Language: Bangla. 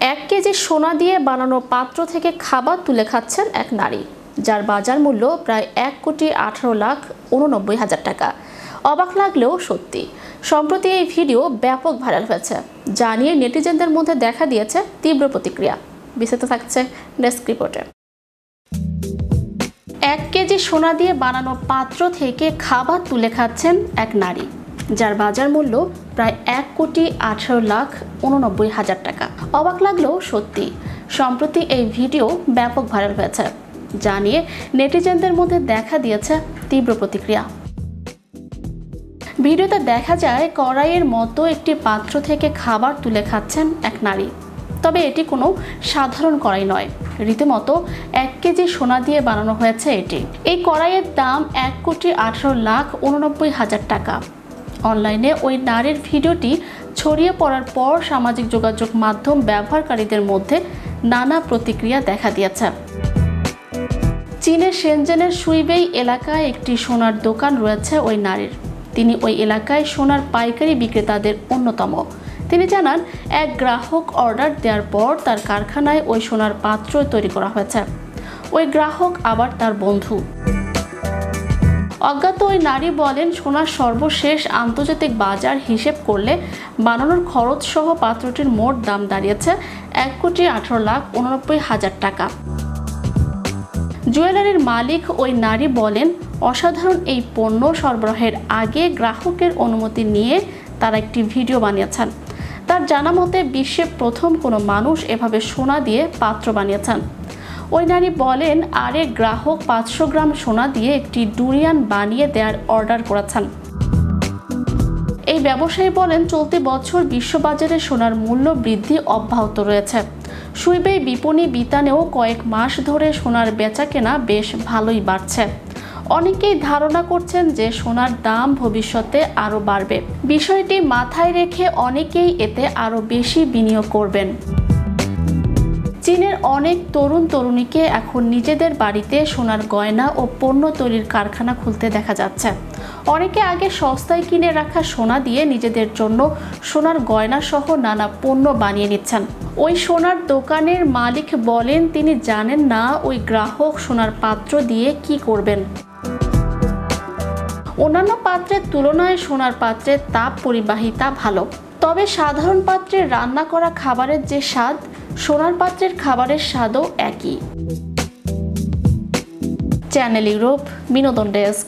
1 কেজি সোনা দিয়ে বানানো পাত্র থেকে খাবার তুলে খাচ্ছেন এক নারী, যার বাজার মূল্য প্রায় 1,18,89,000 টাকা। অবাক লাগলেও সত্যি। সম্প্রতি এই ভিডিও ব্যাপক ভাইরাল হয়েছে, যা নিয়ে নেটিজেনদের মধ্যে দেখা দিয়েছে তীব্র প্রতিক্রিয়া। বিস্তারিত থাকছে ডেস্ক রিপোর্টে। 1 কেজি সোনা দিয়ে বানানো পাত্র থেকে খাবার তুলে খাচ্ছেন এক নারী, যার বাজার মূল্য প্রায় 1,18,89,000 টাকা। অবাক লাগলেও সত্যি। সম্প্রতি এই ভিডিও ব্যাপক ভাইরাল হয়েছে, যা নিয়ে নেটিজেনদের মধ্যে দেখা দিয়েছে তীব্র প্রতিক্রিয়া। ভিডিওতে দেখা যায় কড়াইয়ের মতো একটি পাত্র থেকে খাবার তুলে খাচ্ছেন এক নারী। তবে এটি কোনো সাধারণ কড়াই নয়, রীতিমতো 1 কেজি সোনা দিয়ে বানানো হয়েছে এটি। এই কড়াইয়ের দাম 1,18,89,000 টাকা। অনলাইনে ওই নারীর ভিডিওটি ছড়িয়ে পড়ার পর সামাজিক যোগাযোগ মাধ্যম ব্যবহারকারীদের মধ্যে নানা প্রতিক্রিয়া দেখা দিয়েছে। চীনের শেনজেনের সুইবেই এলাকায় একটি সোনার দোকান রয়েছে ওই নারীর। তিনি ওই এলাকায় সোনার পাইকারি বিক্রেতাদের অন্যতম। তিনি জানান, এক গ্রাহক অর্ডার দেওয়ার পর তার কারখানায় ওই সোনার পাত্র তৈরি করা হয়েছে। ওই গ্রাহক আবার তার বন্ধু। অজ্ঞাত ওই নারী বলেন, সোনার সর্বশেষ আন্তর্জাতিক বাজার হিসেব করলে বানানোর খরচ সহ পাত্রটির মোট দাম দাঁড়িয়েছে 1,18,89,000 টাকা। জুয়েলারির মালিক ওই নারী বলেন, অসাধারণ এই পণ্য সরবরাহের আগে গ্রাহকের অনুমতি নিয়ে তারা একটি ভিডিও বানিয়েছেন। তার জানা মতে বিশ্বে প্রথম কোনো মানুষ এভাবে সোনা দিয়ে পাত্র বানিয়েছেন। ওই নারী বলেন, আরেক গ্রাহক 500 গ্রাম সোনা দিয়ে একটি ডুরিয়ান বানিয়ে দেওয়ার অর্ডার করেছেন। এই ব্যবসায়ী বলেন, চলতি বছর বিশ্ববাজারে সোনার মূল্য বৃদ্ধি অব্যাহত রয়েছে। সুইবেই বিপণী বিতানেও কয়েক মাস ধরে সোনার বেচাকেনা বেশ ভালোই বাড়ছে। অনেকেই ধারণা করছেন যে সোনার দাম ভবিষ্যতে আরও বাড়বে। বিষয়টি মাথায় রেখে অনেকেই এতে আরও বেশি বিনিয়োগ করবেন। চীনের অনেক তরুণ তরুণীকে এখন নিজেদের বাড়িতে সোনার গয়না ও পণ্য তৈরির কারখানা খুলতে দেখা যাচ্ছে। অনেকে আগে সস্তায় কিনে রাখা সোনা দিয়ে নিজেদের জন্য সোনার গয়না সহ নানা পণ্য বানিয়ে নিচ্ছেন। ওই সোনার দোকানের মালিক বলেন, তিনি জানেন না ওই গ্রাহক সোনার পাত্র দিয়ে কি করবেন। অন্যান্য পাত্রের তুলনায় সোনার পাত্রের তাপ পরিবাহিতা ভালো, তবে সাধারণ পাত্রে রান্না করা খাবারের যে স্বাদ, সোনার পাত্রের খাবারের স্বাদও একই। চ্যানেল ইউরোপ, বিনোদন ডেস্ক।